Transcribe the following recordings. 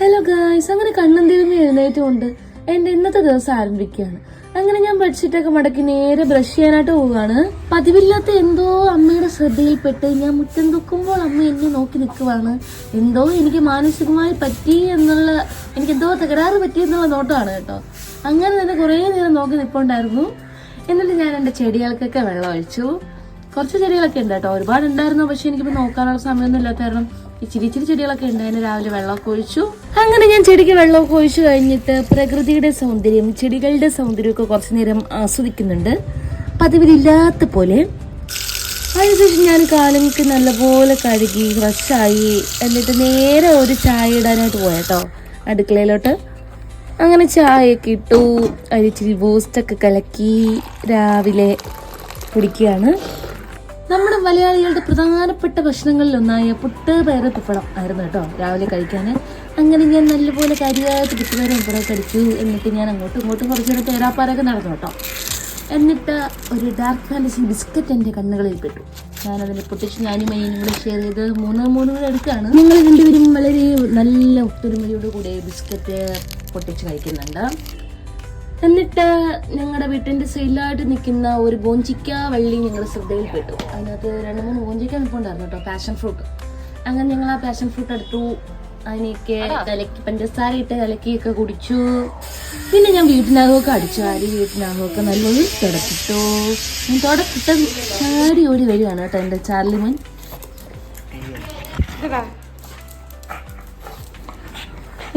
Hello guys, അങ്ങനെ കണ്ണും തിരുമ്മി എഴുന്നേറ്റുകൊണ്ട് എന്റെ ഇന്നത്തെ ദിവസം ആരംഭിക്കുകയാണ്. അങ്ങനെ ഞാൻ ബെഡ്ഷീറ്റൊക്കെ മടക്കി നേരെ ബ്രഷ് ചെയ്യാനായിട്ട് പോവുകയാണ്. പതിവില്ലാത്ത എന്തോ അമ്മയുടെ ശ്രദ്ധയിൽപ്പെട്ട് ഞാൻ മുറ്റം തുക്കുമ്പോൾ അമ്മ എന്നെ നോക്കി നിൽക്കുവാണ്. എന്തോ എനിക്ക് മാനസികമായി പറ്റി എന്നുള്ള, എനിക്ക് എന്തോ തകരാറ് പറ്റി എന്നുള്ള നോട്ടമാണ് കേട്ടോ. അങ്ങനെ തന്നെ കുറേ നേരം നോക്കി നിൽപ്പുണ്ടായിരുന്നു. എന്നിട്ട് ഞാൻ എൻ്റെ ചെടികൾക്കൊക്കെ വെള്ളം ഒഴിച്ചു. കുറച്ച് ചെടികളൊക്കെ ഉണ്ട് കേട്ടോ, ഒരുപാടുണ്ടായിരുന്നു. പക്ഷെ എനിക്കിപ്പോൾ നോക്കാനുള്ള സമയമൊന്നും ഇല്ലാത്ത കാരണം ഇച്ചിരി ചെടികളൊക്കെ ഉണ്ടായിരുന്നു. രാവിലെ വെള്ളമൊക്കെ ഒഴിച്ചു. അങ്ങനെ ഞാൻ ചെടിക്ക് വെള്ളമൊക്കെ ഒഴിച്ചു കഴിഞ്ഞിട്ട് പ്രകൃതിയുടെ സൗന്ദര്യം, ചെടികളുടെ സൗന്ദര്യമൊക്കെ കുറച്ചു നേരം ആസ്വദിക്കുന്നുണ്ട്, പതിവിലില്ലാത്ത പോലെ. അതിനുശേഷം ഞാൻ കാലങ്ങൾക്ക് നല്ലപോലെ കഴുകി ഫ്രഷായി. എന്നിട്ട് നേരെ ഒരു ചായ ഇടാനായിട്ട് പോയേട്ടോ അടുക്കളയിലോട്ട്. അങ്ങനെ ചായയൊക്കെ ഇട്ടു, അതിച്ചിരി ബൂസ്റ്റൊക്കെ കലക്കി രാവിലെ കുടിക്കുകയാണ്. നമ്മുടെ മലയാളികളുടെ പ്രധാനപ്പെട്ട ഭക്ഷണങ്ങളിലൊന്നായ പുട്ട് പയറ് പപ്പടം ആയിരുന്നു കേട്ടോ രാവിലെ കഴിക്കാൻ. അങ്ങനെ ഞാൻ നല്ലപോലെ കരിയായിട്ട് പുട്ടുപയറ് പപ്പടമൊക്കെ അടിച്ചു. എന്നിട്ട് ഞാൻ അങ്ങോട്ടും ഇങ്ങോട്ടും കുറച്ച് നേരം തേരാപ്പാരൊക്കെ നടന്നു കേട്ടോ. എന്നിട്ട് ഒരു ഡാർക്ക് ഫാൻറ്റസി ബിസ്ക്കറ്റ് എൻ്റെ കണ്ണുകളിൽ പെട്ടു. ഞാനതിനെ പൊട്ടിച്ച് ഞാനും അനിയനും കൂടെ ഷെയർ ചെയ്ത് മൂന്ന് കൂടെ എടുക്കുകയാണ്. ഞങ്ങൾ രണ്ടുപേരും വളരെ നല്ല ഒത്തൊരുമയോട് കൂടെ ബിസ്ക്കറ്റ് പൊട്ടിച്ച് കഴിക്കുന്നുണ്ട്. എന്നിട്ട് ഞങ്ങളുടെ വീട്ടിൻ്റെ സൈഡിലായിട്ട് നിൽക്കുന്ന ഒരു ബോഞ്ചിക്ക വള്ളി ഞങ്ങളുടെ ശ്രദ്ധയിൽപ്പെട്ടു. അതിനകത്ത് 2-3 ബോഞ്ചിക്ക നിൽപ്പുണ്ടായിരുന്നു കേട്ടോ, പാഷൻ ഫ്രൂട്ട്. അങ്ങനെ ഞങ്ങൾ ആ പാഷൻ ഫ്രൂട്ട് എടുത്തു. അതിനൊക്കെ കലക്കി പഞ്ചസാര ഇട്ട് കലക്കിയൊക്കെ കുടിച്ചു. പിന്നെ ഞാൻ വീട്ടിനകമൊക്കെ അടിച്ചു ആരി, വീട്ടിനകമൊക്കെ നല്ലൊരു തുടക്കിട്ടു. ഞാൻ തുടക്കിട്ട് ചാടി ഓടി വരികയാണ് കേട്ടോ എൻ്റെ ചാർലിമോൻ.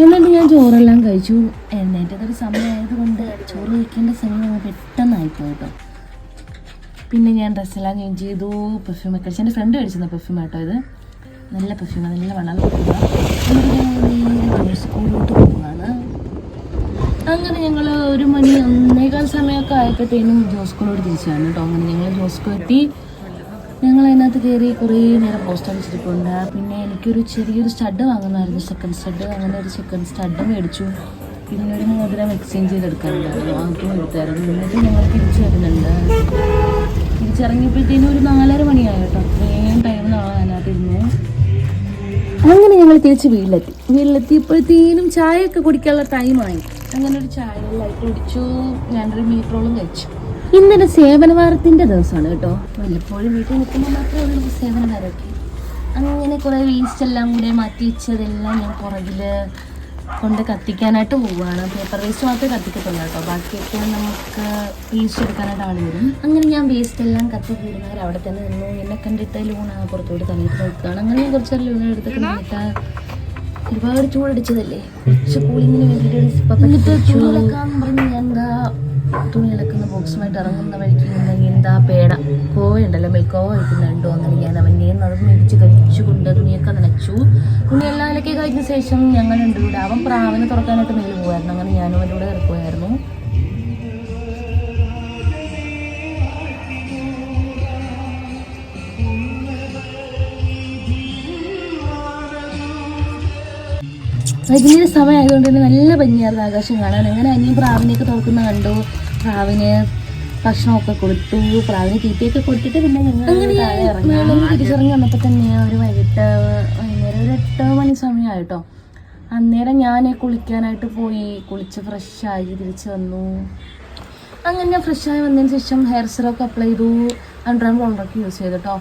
എന്നിട്ട് ഞാൻ ചോറെല്ലാം കഴിച്ചു. എഴുന്നേറ്റതൊരു സമയമായതുകൊണ്ട് ചോറ് കഴിക്കേണ്ട സമയം പെട്ടെന്നായിപ്പോയി കേട്ടോ. പിന്നെ ഞാൻ ഡ്രസ്സെല്ലാം ചേഞ്ച് ചെയ്തു, പെർഫ്യൂമൊക്കെ അടിച്ചു. എൻ്റെ ഫ്രണ്ട് മേടിച്ചിരുന്ന പെർഫ്യൂം കേട്ടോ ഇത്. നല്ല പെർഫ്യൂമാണ്, നല്ല മണം പെർഫ്യൂമ. എന്നിട്ട് ഞങ്ങൾ സ്കൂളിലോട്ട് പോകുന്നതാണ്. അങ്ങനെ ഞങ്ങൾ 1 മണി 1:15 സമയമൊക്കെ ആയപ്പോഴത്തേനും ജോസ്കോളോട് തിരിച്ചാണ് കേട്ടോ. അങ്ങനെ ഞങ്ങൾ ജോസ്കോ എത്തി. ഞങ്ങൾ അതിനകത്ത് കയറി കുറേ നേരം പോസ്റ്റ് അടിച്ചിരിപ്പുണ്ട്. പിന്നെ എനിക്കൊരു ചെറിയൊരു സ്റ്റഡ് വാങ്ങുന്നതായിരുന്നു, സെക്കൻഡ് സ്റ്റഡ്. അങ്ങനെ ഒരു സെക്കൻഡ് സ്റ്റഡ് മേടിച്ചു. പിന്നെ ഒരു മോതിരം എക്സ്ചേഞ്ച് ചെയ്തെടുക്കാനുണ്ടായിരുന്നു, അതും എടുത്തായിരുന്നു. എന്നിട്ട് ഞങ്ങൾ തിരിച്ചു വരുന്നുണ്ട്. തിരിച്ചിറങ്ങിയപ്പോഴത്തേനും ഒരു 4:30 മണിയായി കേട്ടോ. അത്രയും ടൈം അതിനകത്തിരുന്നു. അങ്ങനെ ഞങ്ങൾ തിരിച്ച് വീട്ടിലെത്തിയപ്പോഴത്തേനും ചായയൊക്കെ കുടിക്കാനുള്ള ടൈമായി. അങ്ങനെ ഒരു ചായ ലൈറ്റ് കുടിച്ചു. ഞാനൊരു മീറ്റ് റോളും കഴിച്ചു. ഇന്നൊരു സേവനവാരത്തിൻ്റെ ദിവസമാണ് കേട്ടോ. വല്ലപ്പോഴും വീട്ടിൽ നിൽക്കുമ്പോൾ മാത്രമേ ഉള്ളൂ സേവനവാരമൊക്കെ. അങ്ങനെ കുറേ വേസ്റ്റ് എല്ലാം കൂടെ മാറ്റി വെച്ചതെല്ലാം ഞാൻ പുറകിൽ കൊണ്ട് കത്തിക്കാനായിട്ട് പോവുകയാണ്. പേപ്പർ വേസ്റ്റ് മാത്രമേ കത്തിക്കത്തുള്ളൂ കേട്ടോ, ബാക്കിയൊക്കെ നമുക്ക് വേസ്റ്റ് എടുക്കാനായിട്ട് ആൾ വരും. അങ്ങനെ ഞാൻ വേസ്റ്റ് എല്ലാം കത്തി തീരുന്നവർ അവിടെ തന്നെ നിന്നു. എന്നെ കണ്ടിട്ട് ലൂണ പുറത്തോട്ട് തള്ളിയിട്ട് നോക്കുകയാണ്. അങ്ങനെ ഞാൻ കുറച്ച് ലൂണ എടുത്തിട്ട് നിന്നിട്ട് ഒരുപാട് ചൂടടിച്ചതല്ലേ, കുറച്ച് കൂളിങ്ങിന് വേണ്ടിയിട്ട് ചൂടക്കാന്ന് പറഞ്ഞ് ഞാൻ എന്താ തുണി ഇളക്കുന്ന ബോക്സുമായിട്ട് ഇറങ്ങുന്ന വഴിക്ക് എന്താ പേട കോവയുണ്ടല്ലോ, മെൽക്കോവ കഴിക്കുന്നുണ്ടോ. അങ്ങനെ ഞാൻ അവൻ്റെ അത് മേടിച്ച് കഴിച്ചുകൊണ്ട് തുണിയൊക്കെ നനച്ചു. തുണിയെല്ലാം അലക്കി കഴിഞ്ഞ ശേഷം ഞങ്ങൾ രണ്ടുകൂടെ, അവൻ പ്രാവിനെ തുറക്കാനായിട്ട് മേലെ പോകുമായിരുന്നു. അങ്ങനെ ഞാനും അവൻ്റെ കൂടെ ഇറക്കുമായിരുന്നു. വൈകുന്നേര സമയമായതുകൊണ്ട് തന്നെ നല്ല ഭംഗിയായിരുന്നു ആകാശം കാണാൻ. അങ്ങനെ അനിയും പ്രാവിനെയൊക്കെ തുറക്കുന്ന കണ്ടു. പ്രാവിന് ഭക്ഷണമൊക്കെ കൊടുത്തു, പ്രാവിന് തീറ്റയൊക്കെ കൊടുത്തിട്ട് പിന്നെ ഞങ്ങൾ തിരിച്ചിറങ്ങി വന്നപ്പോൾ തന്നെ ഒരു വൈകുന്നേരം ഒരു 8 മണി സമയമായിട്ടോ. അന്നേരം ഞാൻ കുളിക്കാനായിട്ട് പോയി. കുളിച്ച് ഫ്രഷായി തിരിച്ച് വന്നു. അങ്ങനെ ഞാൻ ഫ്രഷായി വന്നതിന് ശേഷം ഹെയർ സിറമൊക്കെ അപ്ലൈ ചെയ്തു. അണ്ടർആം റോളറൊക്കെ യൂസ് ചെയ്തു കേട്ടോ.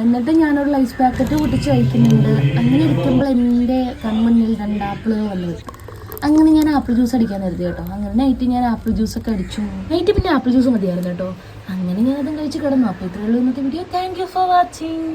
എന്നിട്ട് ഞാനൊരു ലൈസ് പാക്കറ്റ് പൊട്ടിച്ച് കഴിക്കുന്നുണ്ട്. അങ്ങനെ ഇരിക്കുമ്പോൾ എൻ്റെ കൺമുന്നിൽ 2 ആപ്പിളുകൾ വന്നു. അങ്ങനെ ഞാൻ ആപ്പിൾ ജ്യൂസ് അടിക്കാൻ കരുതി കേട്ടോ. അങ്ങനെ നൈറ്റ് ഞാൻ ആപ്പിൾ ജ്യൂസൊക്കെ അടിച്ചു. നൈറ്റ് പിന്നെ ആപ്പിൾ ജ്യൂസ് മതിയായിരുന്നു കേട്ടോ. അങ്ങനെ ഞാനതും കഴിച്ച് കിടന്നു. അപ്പോൾ ഇത്രയുള്ളൂ ഇന്നത്തെ video. Thank you for watching.